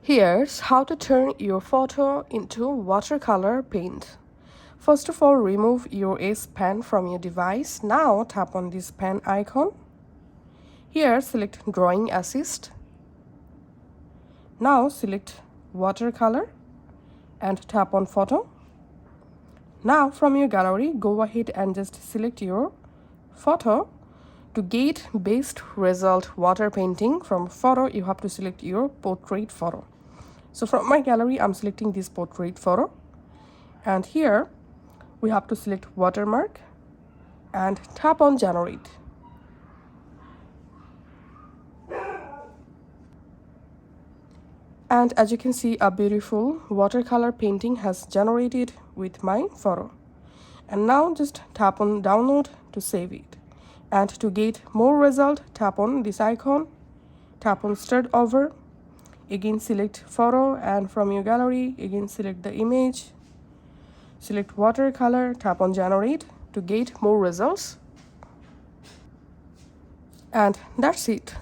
Here's how to turn your photo into watercolor paint. First of all, remove your S Pen from your device. Now tap on this pen icon. Here select Drawing Assist. Now select Watercolor and tap on Photo. Now from your gallery, go ahead and just select your photo. To get best result water painting from photo, you have to select your portrait photo. So from my gallery, I'm selecting this portrait photo. And here we have to select watermark and tap on generate. And as you can see, a beautiful watercolor painting has generated with my photo. And now just tap on download to save it. And to get more result, tap on this icon, tap on start over, again select photo, and from your gallery again select the image, select watercolor, tap on generate to get more results. And that's it.